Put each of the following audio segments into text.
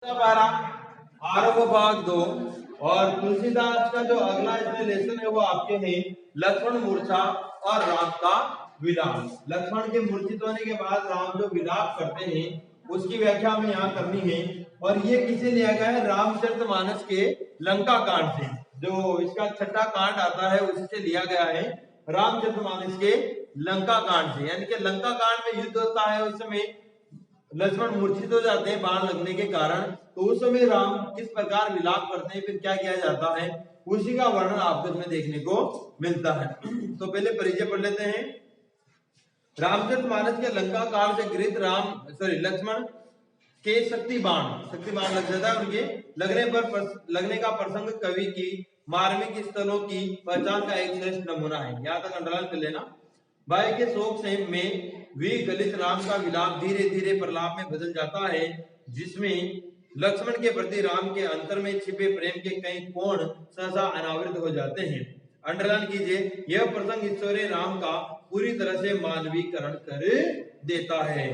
पारा आरोह भाग 2। और तुलसीदास का जो अगला इसमें लेसन है वो आपके हैं लक्ष्मण मूर्छा और राम का विलाप। लक्ष्मण के मूर्छित होने के बाद राम जो विलाप करते हैं उसकी व्याख्या हमें यहाँ करनी है। और ये किसे लिया गया है? रामचरितमानस के लंका कांड से। जो इसका छठा कांड आता है उसी से लिया गया है, रामचरितमानस के लंका कांड से। यानी कि लंका कांड में युद्ध होता है, उस समय लक्ष्मण मूर्छित हो जाते हैं बाण लगने के कारण। तो उस समय राम किस प्रकार विलाप करते हैं, फिर क्या किया जाता है, उसी का वर्णन आपको इसमें देखने को मिलता है। तो पहले परिचय पढ़ लेते हैं। रामचरितमानस के लंका काल से गृहित लक्ष्मण के शक्ति बाण लग जाता है। उनके लगने का प्रसंग कवि की मार्मिक स्थलों की पहचान का एक श्रेष्ठ नमूना है। यहाँ तक अंडरलाइन कर लेना। भाई के शोक से में विगलित राम का विलाप धीरे धीरे प्रलाप में बदल जाता है, जिसमें लक्ष्मण के प्रति राम के अंतर में छिपे प्रेम के कई कोण सहसा अनावृत हो जाते हैं। अंडरलाइन कीजिए, यह प्रसंग ईश्वरीय राम का पूरी तरह से मानवीकरण कर देता है,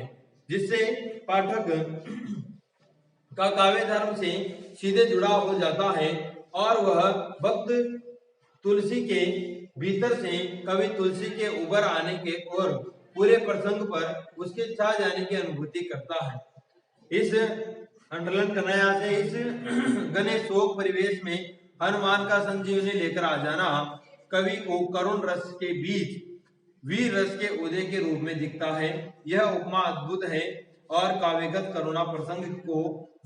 जिससे पाठक का काव्य धर्म से सीधे जुड़ा हो जाता है और वह भक्त तुलसी के भीतर से कवि तुलसी के उबर आने के और पूरे प्रसंग पर उसके छा जाने की अनुभूति करता है। इस अंडरलाइन करना यहाँ से, इस घने शोक परिवेश में हनुमान का संजीवनी लेकर आ जाना कवि को करुण रस के बीच वीर रस के उदय के रूप में दिखता है। यह उपमा अद्भुत है और काव्यगत करुणा प्रसंग को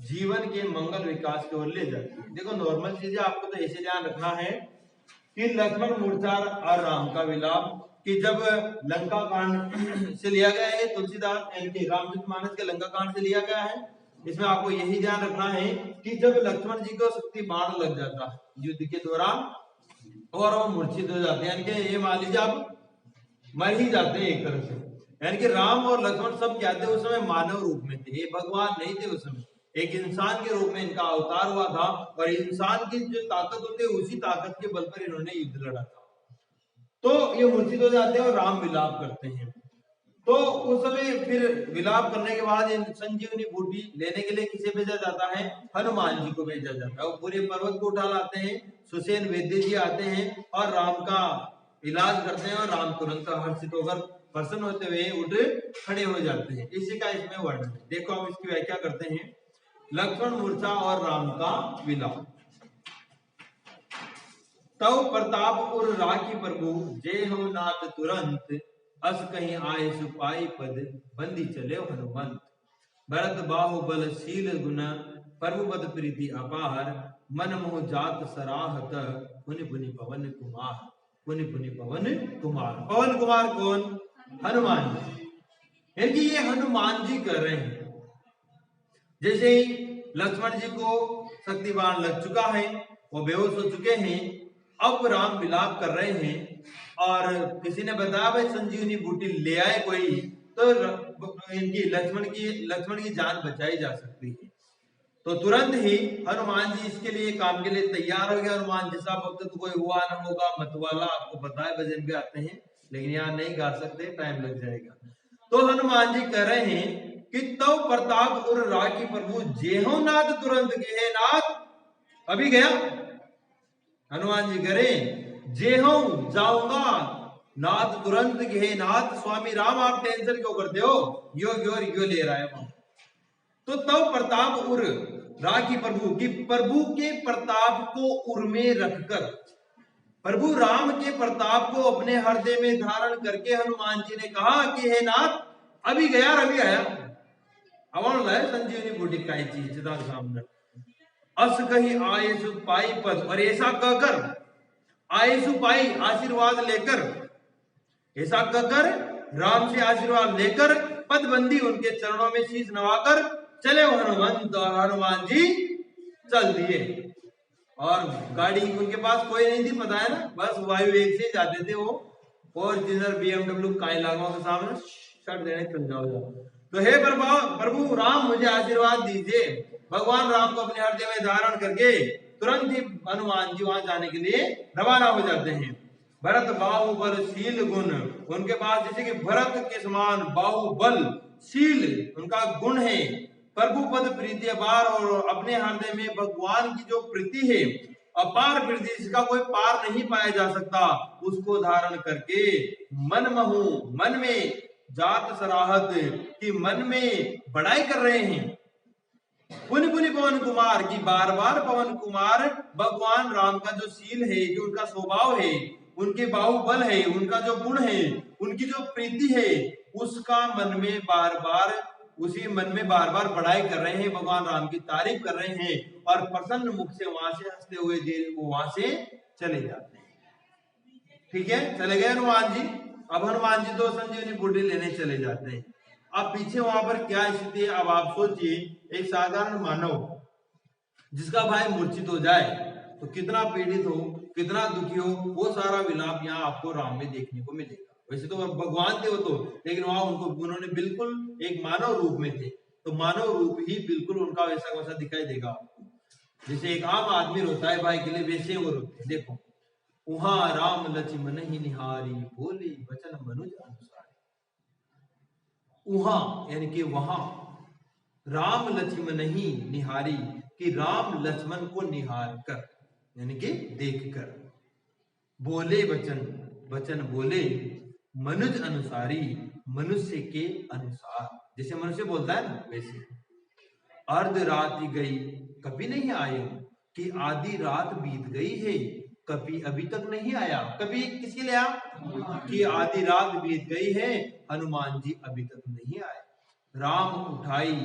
जीवन के मंगल विकास की ओर ले जाती है। देखो, नॉर्मल चीजें आपको तो ऐसे ध्यान रखना है कि लक्ष्मण मूर्छा और राम का विलाप कि जब लंका कांड से लिया गया है, तुलसीदास रामचरितमानस के लंका कांड से लिया गया है। इसमें आपको यही ध्यान रखना है कि जब लक्ष्मण जी को शक्ति बाण लग जाता है युद्ध के दौरान और वो मूर्छित हो जाते हैं, यानी कि ये मान लीजिए आप मर ही जाते हैं एक तरह से। यानी कि राम और लक्ष्मण सब क्या थे उस समय? मानव रूप में थे, ये भगवान नहीं थे उस समय, एक इंसान के रूप में इनका अवतार हुआ था। और इंसान की जो ताकत होती है उसी ताकत के बल पर इन्होंने युद्ध लड़ा था। तो ये मूर्छित हो जाते हैं और राम विलाप करते हैं। तो उस समय फिर विलाप करने के बाद संजीवनी बूटी लेने के लिए किसे भेजा जाता है? हनुमान जी को भेजा जाता है। वो पूरे पर्वत को उठा लाते हैं, सुसेन वैद्य जी आते हैं और राम का इलाज करते हैं और राम तुरंत हर्षित होकर प्रसन्न होते हुए उठ खड़े हो जाते हैं। इसी का इसमें वर्णन है। देखो हम इसकी व्याख्या करते हैं। लक्ष्मण मूर्छा और राम का विलाप। तव प्रताप उर राखी प्रभु जय हो नाथ तुरंत, अस कहीं आए सुपाई पद बंदी चले हनुमंत। भरत बाहु बल शील गुण प्रभु बद प्रीति अपार, मन मोह जात सराहत पुनि पुनि पवन कुमार। पुनि पुनि पवन कुमार, पवन कुमार कौन? हनुमान जी। यानी कि ये हनुमान जी कर रहे हैं। जैसे ही लक्ष्मण जी को शक्ति बाण लग चुका है, वो बेहोश हो चुके हैं, अब राम विलाप कर रहे हैं और किसी ने बताया भाई संजीवनी बूटी ले आए कोई तो इनकी लक्ष्मण की जान बचाई जा सकती है। तो तुरंत ही हनुमान जी इसके लिए काम के लिए तैयार हो गए। हनुमान जी साहब अब तो कोई हुआ न होगा मतवाला, आपको पता है भजन भी आते हैं लेकिन यहाँ नहीं गा सकते, टाइम लग जाएगा। तो हनुमान जी कह रहे हैं कि तव प्रताप उर राखी प्रभु जेहो नाथ तुरंत के नाथ। अभी गया हनुमान जी करे जेहो जाऊंगा नाथ तुरंत के नाथ। स्वामी राम आप टेंशन क्यों करते हो, यो ले रहा है वहां। तो तव प्रताप उर राखी प्रभु की प्रभु के प्रताप को उर में रखकर, प्रभु राम के प्रताप को अपने हृदय में धारण करके हनुमान जी ने कहा कि हे नाथ अभी गया अभी आया। अवन लाए संजीवनी बूटी का चीज सामने अस कही आयसु पाई पद, और ऐसा कहकर आयसु पाई आशीर्वाद लेकर, ऐसा कहकर राम से आशीर्वाद लेकर पदबंदी उनके चरणों में शीश नवाकर चले हनुमंत। और हनुमान जी चल दिए और गाड़ी उनके पास कोई नहीं थी, पता है ना, बस वायु वेग से जाते थे वो। फॉर्च्यूनर BMW काई लागों के सामने शट देने चल जाओ। तो हे प्रभु राम मुझे आशीर्वाद दीजिए। भगवान राम को अपने हृदय में धारण करके तुरंत ही हनुमान जी वहां जाने के लिए रवाना हो जाते हैं। भरत बाहुबल शील गुण, उनके पास जैसे कि भरत के समान बाहुबल शील उनका गुण है प्रभु पद प्रीति अपार, और अपने हृदय में भगवान की जो प्रीति है, अपार प्रीति जिसका कोई पार नहीं पाया जा सकता, उसको धारण करके मन महू, मन में जात सराहत की, मन में बड़ाई कर रहे हैं। पुनि पुनि पवन कुमार की, बार बार पवन कुमार भगवान राम का जो शील है, जो उनका स्वभाव है, उनके बाहुबल है, उनका जो गुण है, उनकी जो प्रीति है, उसका मन में बार बार, उसी मन में बार बार बड़ाई कर रहे हैं, भगवान राम की तारीफ कर रहे हैं, और प्रसन्न मुख से वहां से हंसते हुए वो वहां से चले जाते हैं। ठीक है, चले गए हनुमान जी। अब हनुमान जी तो संजीवनी बूटी लेने चले जाते हैं। अब पीछे वहां पर क्या स्थिति है, अब आप सोचिए, एक साधारण मानव जिसका भाई मूर्छित हो जाए तो कितना पीड़ित हो, कितना दुखी हो, वो सारा विलाप यहाँ आपको राम में देखने को मिलेगा। वैसे तो भगवान थे वो तो, लेकिन वहां उन्होंने बिल्कुल एक मानव रूप में थे, तो मानव रूप ही बिल्कुल उनका वैसा वैसा दिखाई देगा आपको। जैसे एक आम आदमी रोता है भाई के लिए, वैसे वो रोते हैं। देखो, वहां राम लक्ष्मण ही निहारी, बोले वचन मनुज अनुसार। वहां यानी कि वहां राम लक्ष्मण ही निहारी, कि राम लक्ष्मण को निहार कर, यानी कि देख कर, बोले वचन, वचन बोले मनुज अनुसारी, मनुष्य के अनुसार, जैसे मनुष्य बोलता है ना वैसे। अर्ध रात गई कभी नहीं आए, कि आधी रात बीत गई है, कभी अभी तक नहीं आया। कभी किसके लिए आया, कि आधी रात बीत गई है, हनुमान जी अभी तक नहीं आए। राम उठाई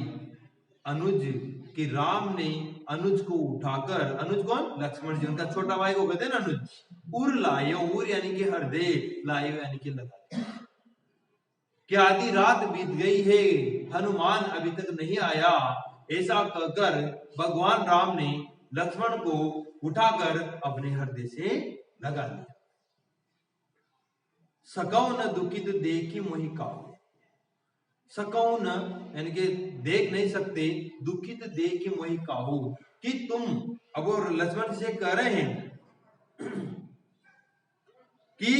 अनुज, कि राम ने अनुज को उठाकर, अनुज कौन, लक्ष्मण जी, उनका छोटा भाई को कहते हैं ना अनुज, उर लायो, उर यानी कि हृदय, लायो यानी कि लगा, कि आधी रात बीत गई है, हनुमान अभी तक नहीं आया। ऐसा कहकर भगवान राम ने लक्ष्मण को उठाकर अपने हृदय से लगा लिया। सकौ न दुखित देखी मोहि काहू, सकौ न यानी कि देख नहीं सकते, दुखित देखी मोहि काहू, कि तुम, अब वो लक्ष्मण से कह रहे हैं कि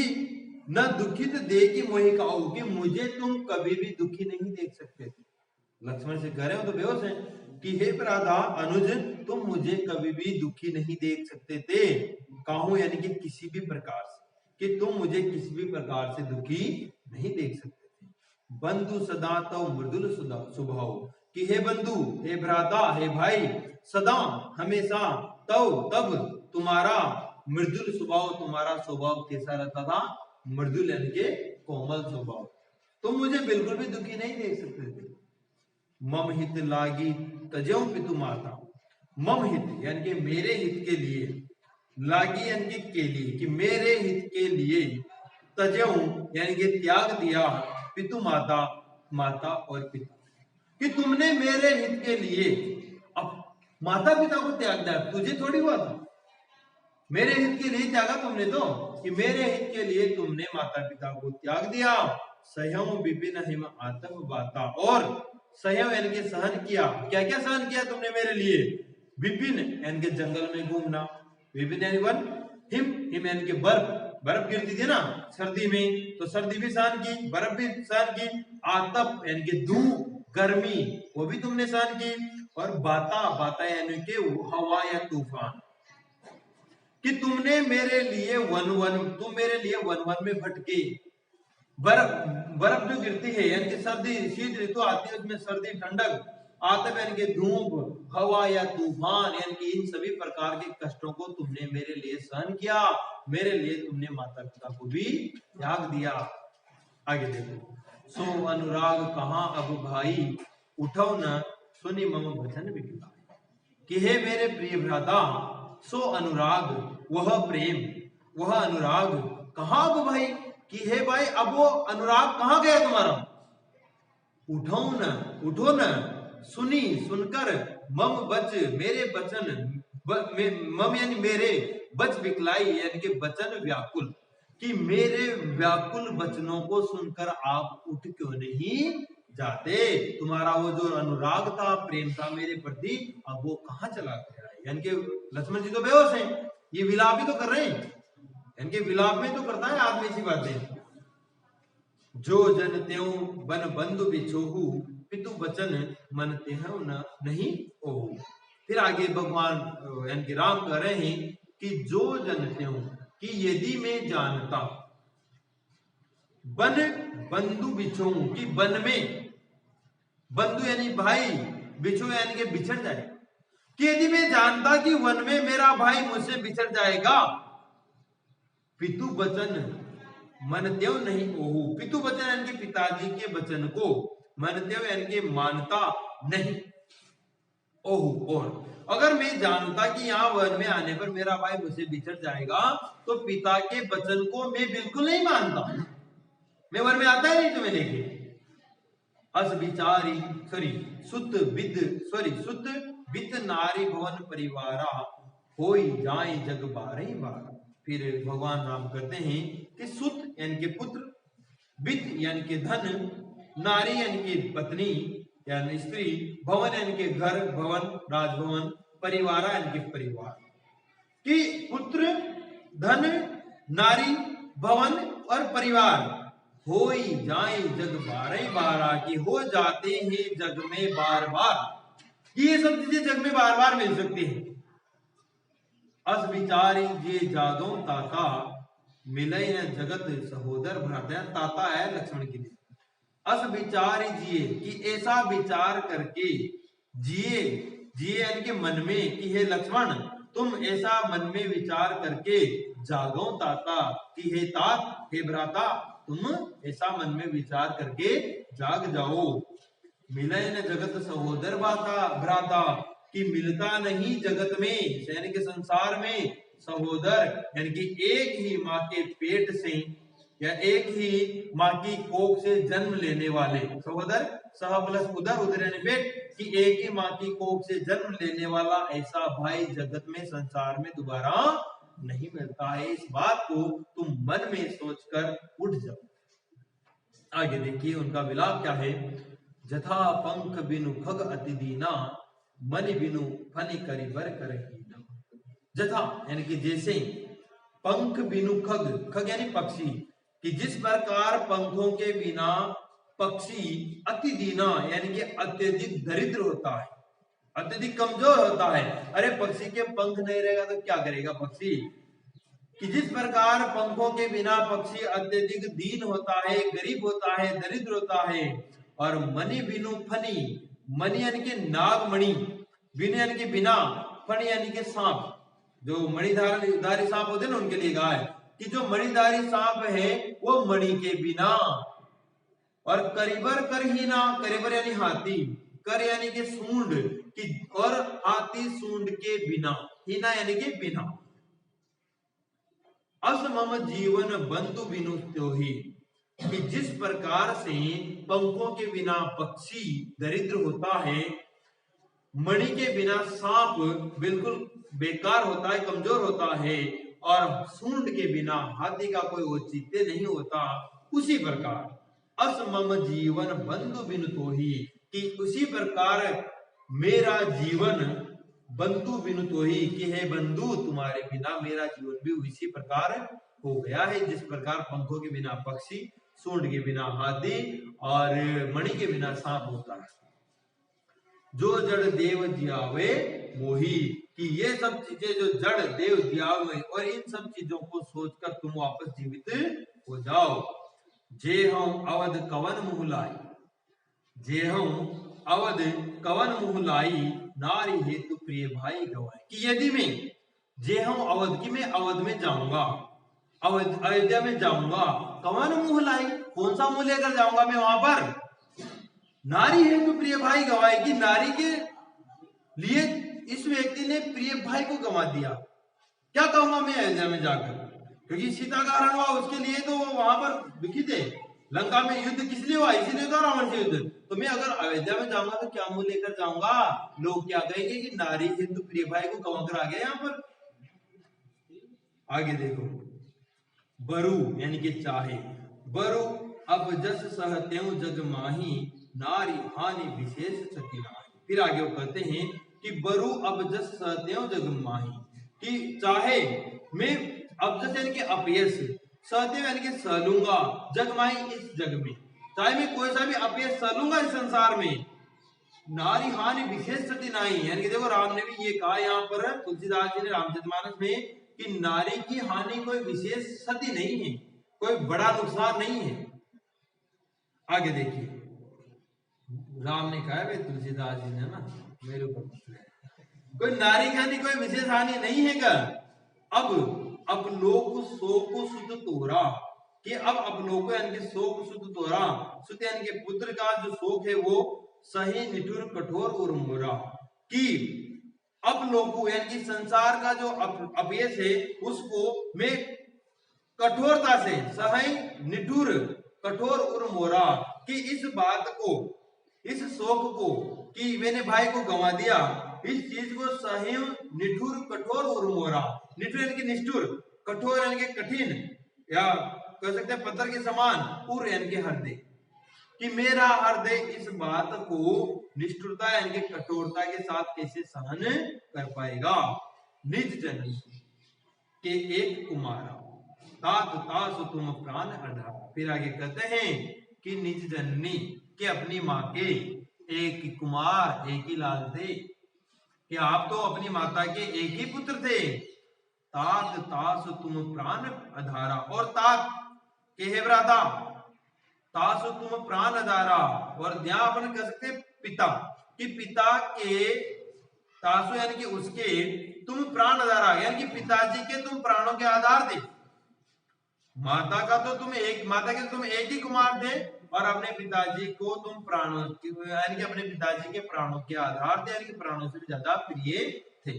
न दुखित देखी मोहि काहू, कि मुझे तुम कभी भी दुखी नहीं देख सकते थे। लक्ष्मण से कह रहे हो तो बेहोश है कि हे राधा अनुज, तुम मुझे कभी भी दुखी नहीं देख सकते थे। काहू यानी कि किसी भी प्रकार से, कि तुम मुझे किसी भी प्रकार से दुखी नहीं देख सकते थे। बंधु सदा तो मृदुल स्वभाव, कि हे बंधु, हे भ्राता, हे भाई, सदा हमेशा तब तुम्हारा मृदुल स्वभाव, तुम्हारा स्वभाव कैसा रहता था, मृदुल यानी के कोमल स्वभाव, तुम मुझे बिल्कुल भी दुखी नहीं देख सकते थे। मम हित लागी तजो पितु माता, मम हित यानी कि मेरे हित के लिए, लागी यानी कि के लिए, कि मेरे हित के लिए, तजो यानी कि त्याग दिया, पितु माता, माता और पिता, कि तुमने मेरे हित के लिए अब माता पिता को त्याग दिया। तुझे थोड़ी हुआ था, मेरे हित के लिए त्यागा तुमने तो, कि मेरे हित के लिए तुमने माता पिता को त्याग दिया। सहम विपिन हिम आतंक बाता, और सहम यानी कि सहन किया, क्या क्या सहन किया तुमने मेरे लिए। विपिन यानी कि जंगल में घूमना, विपिन यानी वन, हिम यानी कि बर्फ, बर्फ गिरती थी ना सर्दी में, तो सर्दी भी सहन की, बर्फ भी सहन की। आतप यानी कि धूप, गर्मी, वो भी तुमने सहन की। और बाता, बाता यानी कि हवा या तूफान, कि तुमने मेरे लिए तुम मेरे लिए वन में भटके। बर्फ जो गिरती है यानी कि सर्दी, शीत ऋतु आती है, उसमें सर्दी ठंडक, आतप यानी कि धूप, हवा या तूफान, यानी कि इन सभी प्रकार के कष्टों को तुमने मेरे लिए सहन किया। मेरे लिए तुमने माता पिता को भी त्याग दिया। आगे देखो, सो अनुराग कहाँ अब भाई, उठो न सुनि मम वचन विकला, कि हे मेरे प्रिय भ्राता, सो अनुराग, वह प्रेम, वह अनुराग कहाँ अब भाई, कि हे भाई अब वो अनुराग कहाँ गया तुम्हारा। उठो न सुनी, सुनकर, मम बच, मेरे वचन, मम यानी मेरे, बच विकलाई यानी कि वचन व्याकुल, कि मेरे व्याकुल वचनों को सुनकर आप उठ क्यों नहीं जाते। तुम्हारा वो जो अनुराग था, प्रेम था मेरे प्रति, अब वो कहाँ चला गया है। यानी कि लक्ष्मण जी तो बेहोश हैं, ये विलाप ही तो कर रहे हैं, यानी कि विलाप में तो करता है आदमी ऐसी बातें। जो जन त्यों बन बंधु बिछोहू, पितु वचन मनते हैं न नहीं ओहु। फिर आगे भगवान यानी कि राम कह रहे हैं कि जो जनते हूं कि यदि मैं जानता बन बंधु बिछो कि वन में, बंधु यानी भाई, बिछो यानी कि बिछड़ जाए, कि यदि मैं जानता कि वन में मेरा भाई मुझसे बिछड़ जाएगा, पितु वचन मनते नहीं ओहु। पितु वचन यानी कि पिताजी के वचन को, मनते यानी कि मानता नहीं, ओहु और अगर मैं जानता कि यहाँ वन में आने पर मेरा भाई मुझसे बिछड़ जाएगा तो पिता के वचन को मैं बिल्कुल नहीं मानता, मैं वन में आता ही नहीं तुम्हें लेके। अस विचारी सुत वित नारी भवन परिवारा होई जाए जग बारे बारा। फिर भगवान राम कहते हैं कि सुत यानी कि पुत्र, वित्त यानी कि धन, नारी यानी कि पत्नी यानी स्त्री, भवन यानी कि घर, भवन राजभवन, परिवार यानी कि परिवार, कि पुत्र, धन, नारी, भवन और परिवार होई जाए जग बारह बारा, की हो जाते हैं जग में बार बार, ये सब चीजें जग में बार बार मिल सकती हैं। अस विचारी जे जादो ताता मिले न जगत सहोदर भ्राता, ताता है लक्ष्मण के लिए। अस विचार जिए कि ऐसा विचार करके जिए, जिए यानी कि मन में, कि हे लक्ष्मण तुम ऐसा मन में विचार करके जागो ताता, कि हे तात, हे भ्राता तुम ऐसा मन में विचार करके जाग जाओ। मिले न जगत सहोदर भ्राता, कि मिलता नहीं जगत में यानी कि संसार में सहोदर यानी कि एक ही माँ के पेट से या एक ही माँ की कोख से जन्म लेने वाले, सहोदर सह प्लस उदर, उदर यानी पेट, कि एक ही माँ की कोख से जन्म लेने वाला ऐसा भाई जगत में संसार में दोबारा नहीं मिलता है। इस बात को तुम मन में सोचकर उठ जाओ। आगे देखिए उनका विलाप क्या है। जथा पंख बिनु खग अति दीना, मन बिनु फनि करि बर करहीना। जथा यानी कि जैसे, पंख बिनु खग, खग यानी पक्षी, कि जिस प्रकार पंखों के बिना पक्षी अति दीना यानी कि अत्यधिक दरिद्र होता है, अत्यधिक कमजोर होता है। अरे पक्षी के पंख नहीं रहेगा तो क्या करेगा पक्षी, कि जिस प्रकार पंखों के बिना पक्षी अत्यधिक दीन होता है, गरीब होता है, दरिद्र होता है। और मणि बिनु फनी, मणि यानी कि नागमणि, बिनु यानी कि बिना, फनी यानी कि सांप, जो मणिधारी सांप होते हैं ना उनके लिए गाय, कि जो मणिधारी सांप है वो मणि के बिना। और करिबर करहीना, करिबर यानी हाथी, कर यानी कि सूंड, कि और हाथी सूंड के बिना, हीना यानी कि बिना। अस मम जीवन बंधु बिनु त्योही, कि जिस प्रकार से पंखों के बिना पक्षी दरिद्र होता है, मणि के बिना सांप बिल्कुल बेकार होता है, कमजोर होता है, और सूंड के बिना हाथी का कोई औचित्य नहीं होता, उसी प्रकार अस मम जीवन बंधु बिनु तोही, कि उसी प्रकार मेरा जीवन बंधु बिनु तोही, कि है बंधु तुम्हारे बिना मेरा जीवन भी उसी प्रकार हो गया है जिस प्रकार पंखों के बिना पक्षी, सूंड के बिना हाथी और मणि के बिना सांप होता है। जो जड़ देव जियावे मोही, कि ये सब चीजें जो जड़ देव जियावे, और इन सब चीजों को सोचकर तुम वापस जीवित हो जाओ। जे हम अवध कवन मुहलाई, जे हम अवध कवन मुहलाई, नारी हेतु प्रिय भाई गवाए, कि यदि मैं जे हम अवध, की मैं अवध में जाऊंगा, अयोध्या में जाऊंगा, कवन मुहलाई, कौन सा मुंह लेकर जाऊंगा मैं वहां पर, नारी हेतु प्रिय भाई गवाए, कि नारी के लिए इस व्यक्ति ने प्रिय भाई को गंवा दिया। क्या कहूंगा मैं अयोध्या में जाकर, क्योंकि सीता का हरण हुआ उसके लिए तो वहां पर दुखी थे। लंका में युद्ध किस लिए हुआ, इसीलिए तो रावण से युद्ध। तो मैं अगर अयोध्या में जाऊंगा तो क्या मुंह लेकर जाऊंगा, लोग क्या कहेंगे कि नारी हिंदू प्रिय भाई को गंवा कर आ गया यहाँ पर। आगे देखो, बरु यानी कि चाहे, बरु अब जस सहत्यु जग माही, नारी हानि विशेष क्षति नाही। फिर आगे वो कहते हैं कि बरु अब जस सहत्यु जग माही, कि चाहे मैं अब जस यानी कि अपयश, सहत्यु यानी कि सह लूंगा, जग माही इस जग में, चाहे मैं कोई सा भी अपयश चलूंगा इस संसार में, नारी हानि विशेष सती नहीं। यानी कि देखो राम ने भी ये कहा यहाँ पर, तुलसीदास जी ने रामचरितमानस में, कि नारी की हानि कोई विशेष क्षति नहीं है, कोई बड़ा नुकसान नहीं है। आगे देखिए राम ने कहा है, तुलसीदास जी ने ना मेरे ऊपर, कोई नारी की हानि कोई विशेष हानि नहीं है क्या। अब लोक शोक सुत तोरा, कि अब अपलोक यानी कि शोक सुत तोरा, सुत यानी कि पुत्र का जो शोक है वो सही निठुर कठोर और मोरा, कि अब लोगों यानी कि संसार का जो अपयश है उसको मैं कठोरता से सही निठुर कठोर और मोरा, कि इस बात को, इस शोक को, कि मैंने भाई को गंवा दिया, इस चीज को सही निठुर कठोर और मोरा, निठुर यानी कि निष्ठुर, कठोर यानी कि कठिन, या कह सकते हैं पत्थर के समान, उर यानी कि हृदय, कि मेरा हृदय इस बात को निष्ठुरता यानी कि कठोरता के साथ कैसे सहन कर पाएगा। निज जननी के एक कुमारा, तात तास तुम प्राण अधा। फिर आगे कहते हैं कि निज जननी के अपनी माँ के एक कुमार, एक ही लाल थे, कि आप तो अपनी माता के एक ही पुत्र थे। तात तास तुम प्राण अधारा, और तात के है भ्राता, तासु तुम प्राण अधारा, और यहाँ अपन कह सकते पिता, कि पिता के तासु यानी कि उसके तुम प्राण अधारा, यानी कि पिताजी के तुम प्राणों के आधार थे। माता का तो माता के तुम एक ही कुमार थे, और अपने पिताजी को तुम प्राणों यानी कि अपने पिताजी के प्राणों के आधार थे, यानी कि प्राणों से भी ज्यादा प्रिय थे।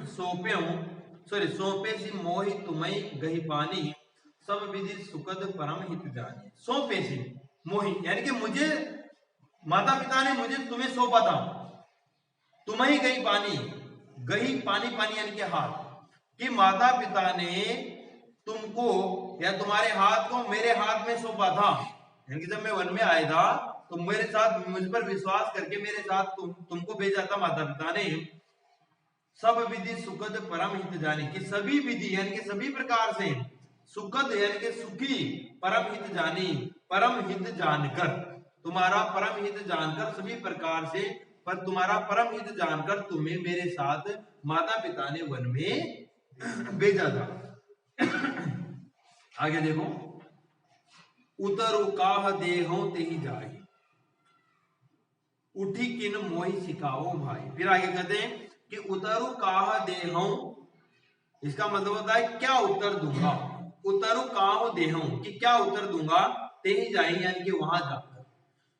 सौंपे सी मोहि तुम्हें गही पानी, सब विधि सुखद परम हित जाने। सौंपे सी मोहि यानी कि मुझे माता पिता ने मुझे तुम्हें सौंपा था, तुम्हें ही गही पानी, गही पानी पानी यानी कि हाथ, कि माता पिता ने तुमको या तुम्हारे हाथ को मेरे हाथ में सौंपा था। यानी कि जब मैं वन में आया था तो मेरे साथ, मुझ पर विश्वास करके मेरे साथ तुमको भेजा था माता पिता ने। सब विधि सुखद परम हित जाने, कि सभी विधि यानी कि सभी प्रकार से, सुखद यानी कि सुखी, परम हित जानी, परम हित जानकर, तुम्हारा परम हित जानकर, सभी प्रकार से पर तुम्हारा परम हित जानकर तुम्हें मेरे साथ माता पिता ने वन में भेजा था। आगे देखो, उतरु काह देहो तेहि जाई, उठी किन मोहि सिखाओ भाई। फिर आगे कहते हैं कि उतरु काह देहो, इसका मतलब होता है क्या उत्तर दूंगा। उतरु काह देहो, कि क्या उत्तर दूंगा, तेहि जाई यानी कि वहां जाकर,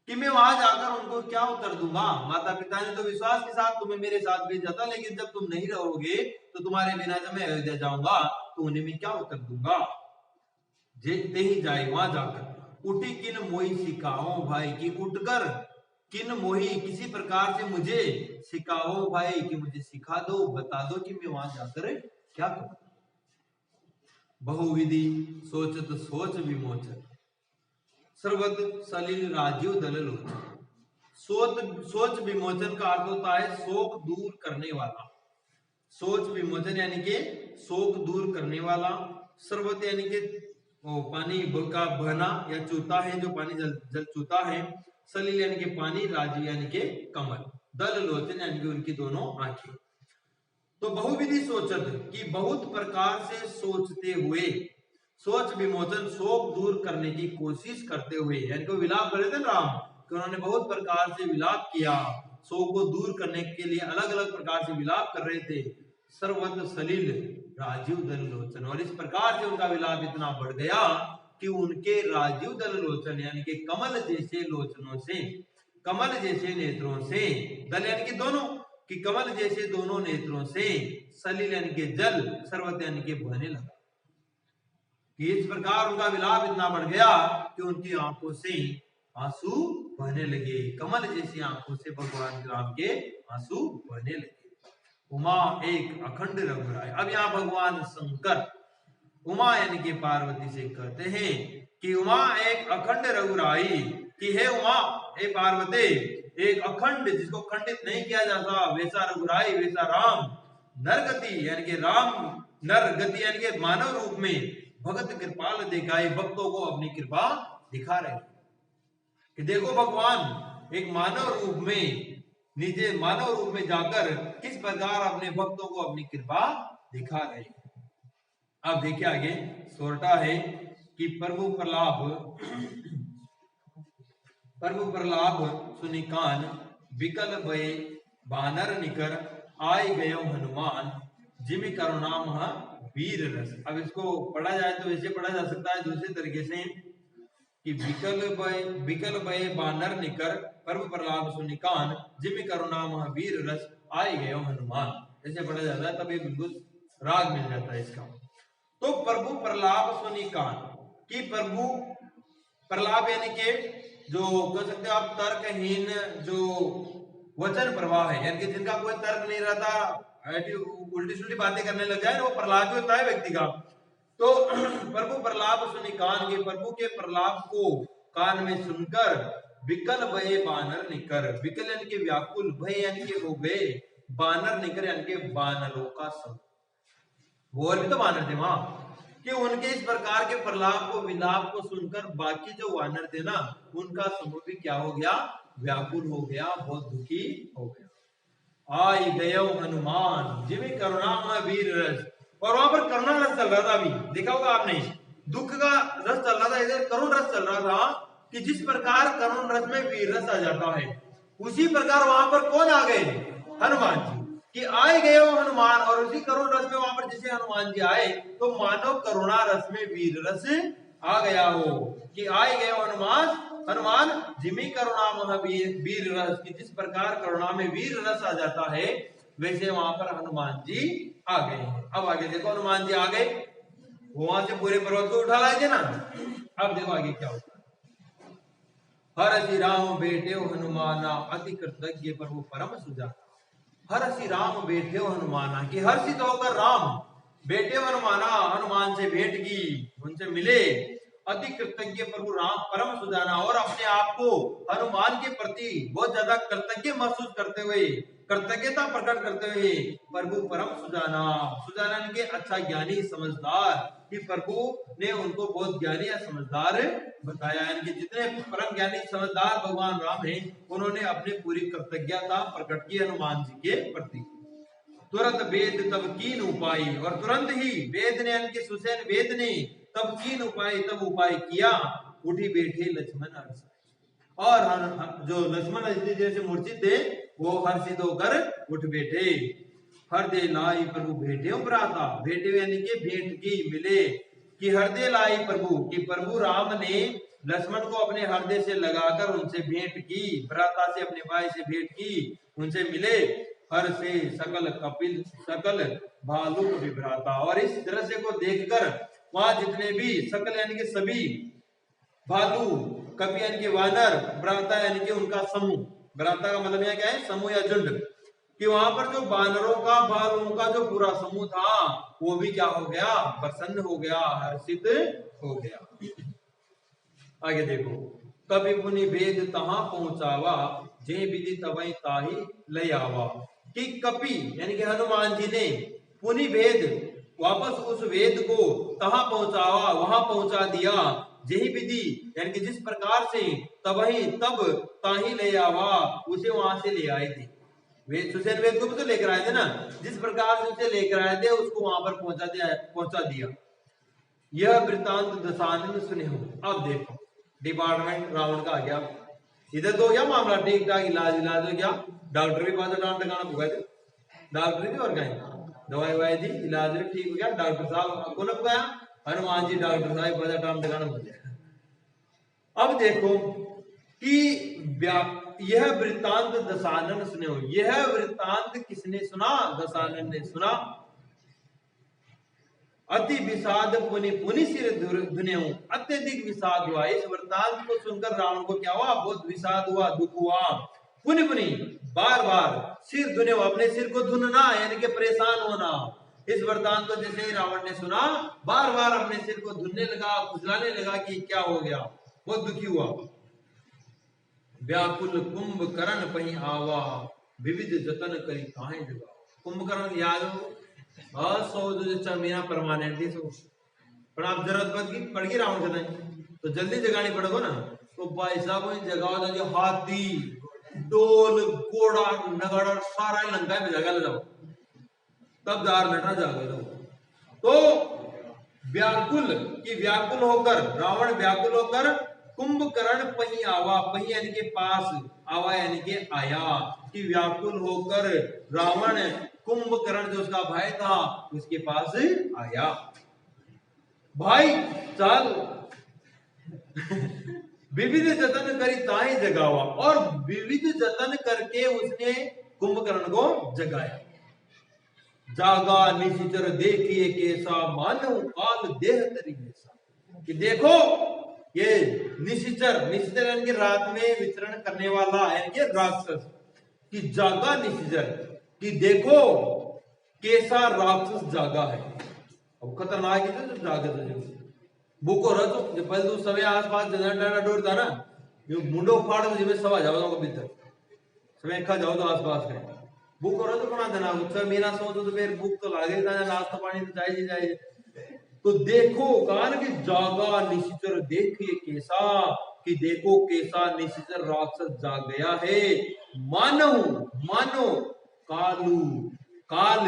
कि मैं वहां जाकर उनको क्या उत्तर दूंगा। माता पिता ने तो विश्वास के साथ तुम्हें मेरे साथ भेजा था, लेकिन जब तुम नहीं रहोगे तो तुम्हारे बिना जब मैं अयोध्या जाऊंगा तो उन्हें मैं क्या उत्तर दूंगा। तेहि जाए वहां जाकर, उठी किन मोहि सिखाओ भाई, कि उठकर किन मोहि किसी प्रकार से मुझे सिखाओ भाई, कि मुझे सिखा दो, बता दो कि मैं वहां जाकर क्या करूं। बहुविधि सोचत सोच विमोचन, सर्वत सलिल राजीव दल लोचन। सोच विमोचन का अर्थ होता है शोक दूर करने वाला। सोच विमोचन यानी कि शोक दूर करने वाला। सर्वत यानी कि पानी का बहना या चूता है, जो पानी जल चूता है। सलिल यानी कि पानी, राजीव यानी कि कमल, दल लोचन यानी कि उनकी दोनों आंखें। तो बहुविधि सोचत, कि बहुत प्रकार से सोचते हुए, सोच विमोचन शोक दूर करने की कोशिश करते हुए, यानी कि विलाप कर रहे थे राम, कि उन्होंने बहुत प्रकार से विलाप किया, शोक को दूर करने के लिए अलग अलग प्रकार से विलाप कर रहे थे। सर्वत सलिल राजीव दल लोचन, और इस प्रकार से उनका विलाप इतना बढ़ गया कि उनके राजीव दल लोचन यानी कि कमल जैसे लोचनों से, कमल जैसे नेत्रों से, दल यानी कि दोनों, कि कमल जैसे दोनों नेत्रों से, सलिल यानी कि जल, सर्वत यानी कि बहने लगा। कि इस प्रकार उनका विलाप इतना बढ़ गया कि उनकी आंखों से आंसू बहने लगे, कमल जैसी आंखों से भगवान राम के आंसू बहने लगे। उमा एक अखंड रघुराई। अब यहाँ भगवान शंकर उमा यानी कि पार्वती से कहते हैं कि उमा एक अखंड रघुराई, कि हे उमा, हे पार्वती, एक अखंड जिसको खंडित नहीं किया जाता वैसा रघुराई, वैसा राम। नरगति यानी कि राम, नर गति यानी कि मानव रूप में, भगत कृपाल दिखाए, भक्तों को अपनी कृपा दिखा रहे कि देखो भगवान एक मानव रूप में, नीचे मानव रूप में जाकर किस प्रकार अपने भक्तों को अपनी कृपा दिखा रहे। अब देखिए आगे सोरठा है कि प्रभु प्रलाभ सुनि कान, विकल भय बानर निकर, आय गयो हनुमान, जिमि करुणा महा वीर रस। अब इसको पढ़ा जाए तो ऐसे पढ़ा जा सकता है दूसरे तरीके से कि विकल भय बानर निकर, प्रभु प्रलाभ सुनि कान, जिमि करुणा महा वीर रस, आय गयो हनुमान। ऐसे पढ़ा जाता है, तब ये बिल्कुल राग मिल जाता है इसका। तो प्रभु प्रलाभ सुनि कान कि प्रभु प्रलाभ यानी कि जो कह सकते हो आप तर्कहीन जो वचन प्रवाह है, यानी कि जिनका कोई तर्क नहीं रहता, उल्टी सुल्टी बातें करने लग जाए, वो प्रलाप होता है व्यक्ति का। तो प्रभु प्रलाप सुनि कान के, प्रभु के प्रलाप को कान में सुनकर, विकल भय बानर निकर, विकल यानी कि व्याकुल, भय यानी कि हो गए, बानर निकर यानी कि बानरों का समूह। वो और भी तो बानर थे वहां, कि उनके इस प्रकार के प्रलाप को विलाप को सुनकर बाकी जो वानर थे ना, उनका समूह भी क्या हो गया, व्याकुल हो गया, बहुत दुखी हो गया। आई गयो हनुमान, जिमि करुणा वीर रस। और वहां पर करुणा रस चल रहा था, अभी देखा होगा आपने, दुख का रस चल रहा था, इधर करुण रस चल रहा था, कि जिस प्रकार करुण रस में वीर रस आ जाता है, उसी प्रकार वहां पर कौन आ गए, हनुमान जी, कि आए गए हो हनुमान। और उसी करुण रस में वहां पर जैसे हनुमान जी आए, तो मानो करुणा रस में वीर रस आ गया हो, कि आए गए हो हनुमान, जिमि करुणा महावीर वीर रस, की जिस प्रकार करुणा में वीर रस आ जाता है, वैसे वहां पर हनुमान जी आ गए हैं। अब आगे देखो, हनुमान जी आ गए, वहां से पूरे पर्वत को उठा लाए थे ना। अब देखो आगे क्या होता है। हरषि राम बेटे हनुमाना, अति कृतज्ञ प्रभु परम सुजाना। हरषि राम बेटे हनुमाना, कि हर्षित होकर राम बेटे हनुमाना, हनुमान से भेंट की, उनसे मिले। अति कृतज्ञ प्रभु राम परम सुजाना, और अपने आप को हनुमान के प्रति बहुत ज्यादा कृतज्ञ महसूस करते हुए, कृतज्ञता प्रकट करते हुए, प्रभु परम सुजाना, सुजाना के अच्छा ज्ञानी समझदार, कि प्रभु ने उनको बहुत ज्ञानी या समझदार बताया। यानी जितने परम ज्ञानी समझदार भगवान राम हैं, उन्होंने अपनी पूरी कृतज्ञता प्रकट की हनुमान जी के प्रति। तुरंत वेद तब कीन उपाय, और तुरंत ही वेद ने यानी कि सुसैन वेद ने तब कीन उपाय, तब उपाय किया, उठी बैठे लक्ष्मण हर्षित। और जो लक्ष्मण जैसे मूर्छित थे, वो हर्षित होकर उठ बैठे। हृदय लाई प्रभु भेटे भ्राता, भेटे यानी कि भेंट की, मिले, कि हृदय लाई प्रभु, कि प्रभु राम ने लक्ष्मण को अपने हृदय से लगाकर उनसे भेंट की, भ्राता से अपने भाई से भेंट की, उनसे मिले। हर से सकल कपिल सकल भालुक विभ्राता, और इस दृश्य को देखकर वहां जितने भी सकल यानी कि सभी, भालू कपि यानी कि वानर, भ्राता यानी कि उनका समूह, भ्राता का मतलब क्या है, समूह या झुंड, कि वहां पर जो बानरों का भालुओं का जो पूरा समूह था, वो भी क्या हो गया, प्रसन्न हो गया, हर्षित हो गया। आगे देखो, कभी पुनि वेद तहां पहुंचावा, जे विधि तवै ताही ले आवा, कि कपि यानी कि हनुमान जी ने पुनि वेद, वापस उस वेद को तहां पहुंचावा, वहां पहुंचा दिया, यही विधि यानी कि जिस प्रकार से, तवही तब, ताही ले आवा, उसे वहां से ले आए थे। वेद सुसैन वेद को भी तो लेकर आए थे ना, जिस प्रकार से उसे लेकर आए थे, उसको वहां पर पहुंचा दिया। यह वृत्तांत दशानन सुने हो। अब देखो डिपार्टमेंट रावण का आ गया, इधर तो क्या मामला, ठीक ठाक इलाज हो गया, डॉक्टर भी पास डांट लगाना पुगा थे, डॉक्टर भी और कहीं दवाई वाई दी, इलाज भी ठीक हो गया, डॉक्टर साहब कौन गया, हनुमान जी डॉक्टर साहब पास डांट लगाना हो गया। अब देखो कि यह वृत्तांत दशानन सुने हो, यह वृत्तांत किसने सुना, दशानन ने सुना। अति विषाद पुनि पुनि सिर धुन्यो, अत्यधिक विषाद हुआ, इस वृत्तांत को सुनकर रावण को क्या हुआ, बहुत विषाद हुआ, दुख हुआ। पुनि पुनि बार बार सिर धुन्यो, अपने सिर को धुनना यानी कि परेशान होना। इस वृत्तांत को जैसे ही रावण ने सुना, बार बार अपने सिर को धुनने लगा, खुजलाने लगा कि क्या हो गया, बहुत दुखी हुआ। व्याकुल कुंभकर्ण पही आवा, विविध जतन करी काहे जगा। कुंभकर्ण याद हो, मीना परमानेंटली पर आप जरूरत पड़ गई रावण से तो जल्दी जगानी पड़ेगा ना। तो भाई साहब जगाओ जो हाथी डोल घोड़ा नगाड़ा सारा लंका में जगा ले जाओ, तब जार नटा जागे तो व्याकुल की व्याकुल होकर रावण व्याकुल होकर कुंभकर्ण पही आवा, पही यानी के पास, आवा यानी के आया, कि व्याकुल होकर रावण कुंभकर्ण जो उसका भाई था उसके पास आया। भाई चल विविध जतन करी ताही जगावा, और विविध जतन करके उसने कुंभकर्ण को जगाया। जागा निशिचर देखिए कैसा मानव काल देह तरी जैसा, कि देखो ये निशिचर, निशिचर यानी कि रात में विचरण करने वाला यानी कि राक्षस, कि जागा निशिचर, कि देखो कैसा राक्षस जागा है। अब खतरनाक है तो जागे तो बुको रहो तो पहले तो सवे आसपास जनरेटर डोर था ना, ये मुंडो फाड़ तो जिसमें सवा जाओ तो भीतर सवे खा जाओ तो आसपास में बुक करो तो बना देना उत्सव मेरा सोचो तो फिर बुक तो लागे था, नाश्ता पानी तो चाहिए चाहिए। तो देखो कान की जागा निशिचर देखिए कैसा, कि देखो कैसा निशिचर राक्षस जाग गया है। मानो मानो कालू काल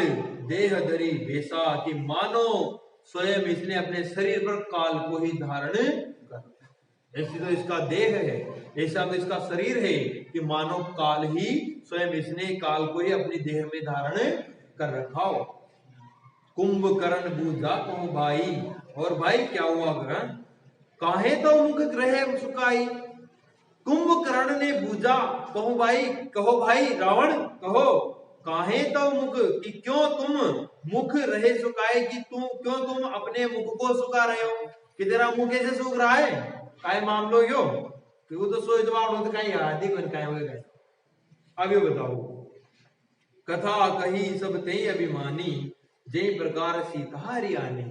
देह धरी वैसा, कि मानो स्वयं इसने अपने शरीर पर काल को ही धारण कर, ऐसी तो इसका देह है, ऐसा तो इसका शरीर है कि मानो काल ही स्वयं इसने काल को ही अपनी देह में धारण कर रखा हो। कुंभकर्ण बूझा कहूं भाई, और भाई क्या हुआ करण, काहे तो मुख ग्रह सुकाई। कुंभकर्ण ने बूझा, कहूं भाई, कहो भाई रावण कहो, काहे तो मुख, कि क्यों तुम मुख रहे सुखाए, कि तुम क्यों तुम अपने मुख को सुखा रहे हो, कि तेरा मुख कैसे सूख रहा है, काय मामलो यो, कि वो तो सोच जवाब तो कहीं आदि बन काय हो गए। अब ये बताओ, कथा कही सब ते अभिमानी, जय प्रकार सीता हरियाणी।